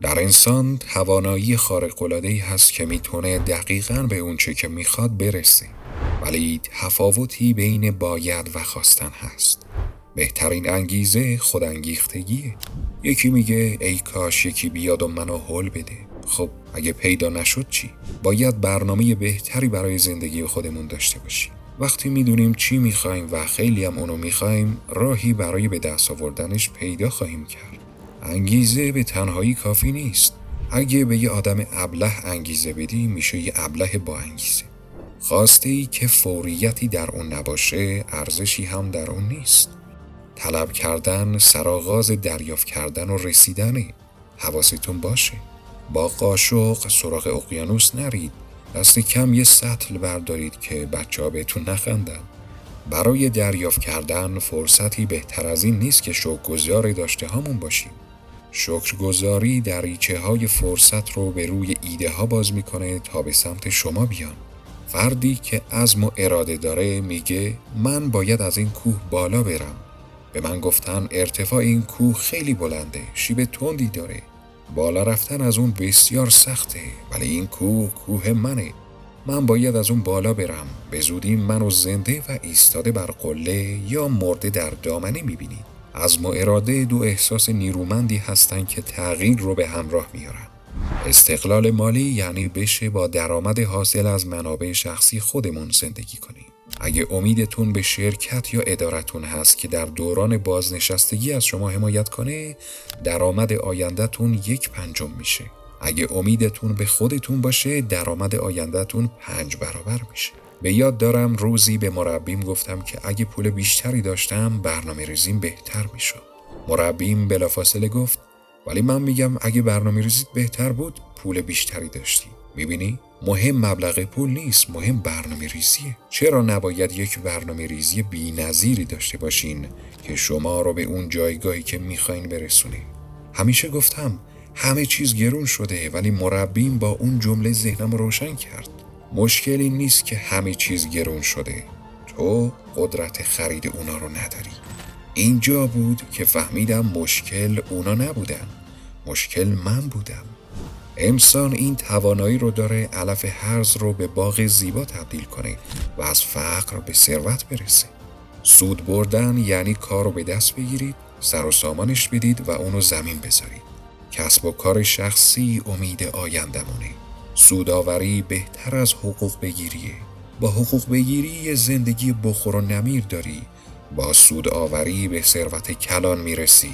در انسان توانایی خارق‌العاده‌ای هست که میتونه دقیقاً به اون چه که میخواد برسه. ولی تفاوتی بین باید و خواستن هست. بهترین انگیزه خودانگیختگیه. یکی میگه ای کاش یکی بیاد و منو هول بده. خب اگه پیدا نشد چی؟ باید برنامه بهتری برای زندگی خودمون داشته باشیم. وقتی میدونیم چی میخوایم و خیلی هم اونو میخوایم، راهی برای به دست آوردنش پیدا خواهیم کرد. انگیزه به تنهایی کافی نیست. اگه به یه آدم ابله انگیزه بدی میشه یه ابله با انگیزه. خواسته ای که فوریتی در اون نباشه ارزشی هم در اون نیست. طلب کردن سرآغاز دریافت کردن و رسیدنه. حواستون باشه. با قاشق سراغ اقیانوس نرید. دست کم یه سطل بردارید که بچه‌ها بهتون نخندن. برای دریافت کردن فرصتی بهتر از این نیست که شکرگزار داشته هامون باشیم. شکرگزاری دریچه های فرصت رو به روی ایده ها باز میکنه تا به سمت شما بیان. فردی که عزم و اراده داره میگه من باید از این کوه بالا برم. به من گفتن ارتفاع این کوه خیلی بلنده، شیب تندی داره. بالا رفتن از اون بسیار سخته، ولی این کوه منه. من باید از اون بالا برم. به زودی منو زنده و ایستاده بر قله یا مرده در دامنه میبینید. عزم و اراده دو احساس نیرومندی هستن که تغییر رو به همراه میارن. استقلال مالی یعنی بشه با درآمد حاصل از منابع شخصی خودمون زندگی کنیم. اگه امیدتون به شرکت یا ادارتون هست که در دوران بازنشستگی از شما حمایت کنه، درآمد آیندهتون 1/5 میشه. اگه امیدتون به خودتون باشه، درآمد آیندهتون 5 برابر میشه. به یاد دارم روزی به مربیم گفتم که اگه پول بیشتری داشتم برنامه ریزیم بهتر میشد. مربیم بلافاصله گفت ولی من میگم اگه برنامه ریزیت بهتر بود پول بیشتری داشتی. میبینی؟ مهم مبلغ پول نیست، مهم برنامه ریزیه. چرا نباید یک برنامه ریزی بی نظیری داشته باشین که شما رو به اون جایگاهی که میخواین برسونه؟ همیشه گفتم همه چیز گرون شده، ولی مربیم با اون جمله ذهنم روشن کرد. مشکلی نیست که همه چیز گرون شده، تو قدرت خرید اونا رو نداری. اینجا بود که فهمیدم مشکل اونا نبودن، مشکل من بودم. انسان این توانایی رو داره علف هرز رو به باغ زیبا تبدیل کنه و از فقر به ثروت برسه. سود بردن یعنی کار رو به دست بگیرید، سر و سامانش بدید و اونو زمین بذارید. کسب و کار شخصی امید آیندمونه. سودآوری بهتر از حقوق بگیریه. با حقوق بگیری یه زندگی بخور و نمیر داری. با سودآوری به ثروت کلان میرسی.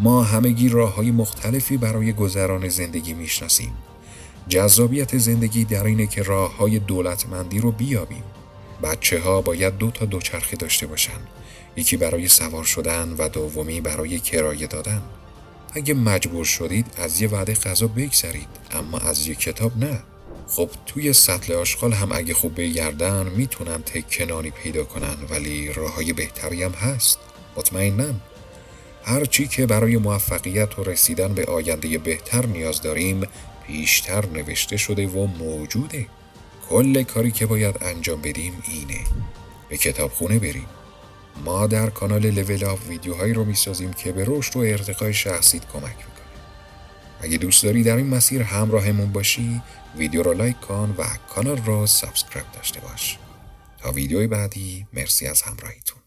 ما همگی راه‌های مختلفی برای گذران زندگی میشناسیم. جذابیت زندگی در اینه که راه‌های دولتمندی رو بیابیم. بچه‌ها باید 2 تا دوچرخه داشته باشن. یکی برای سوار شدن و دومی برای کرایه دادن. اگه مجبور شدید از یه وعده غذا بگذرید، اما از یه کتاب نه. خب توی سطل آشغال هم اگه خوب بگردن میتونن تکه نانی پیدا کنن، ولی راه‌های بهتری هم هست. مطمئنم. هر چی که برای موفقیت و رسیدن به آینده بهتر نیاز داریم پیشتر نوشته شده و موجوده. کل کاری که باید انجام بدیم اینه: به کتابخونه بریم. ما در کانال لول آپ ویدیوهایی رو میسازیم که به رشد و ارتقای شخصیت کمک میکنه. اگه دوست داری در این مسیر همراهمون باشی، ویدیو رو لایک کن و کانال رو سابسکرایب داشته باش. تا ویدیوی بعدی، مرسی از همراهیتون.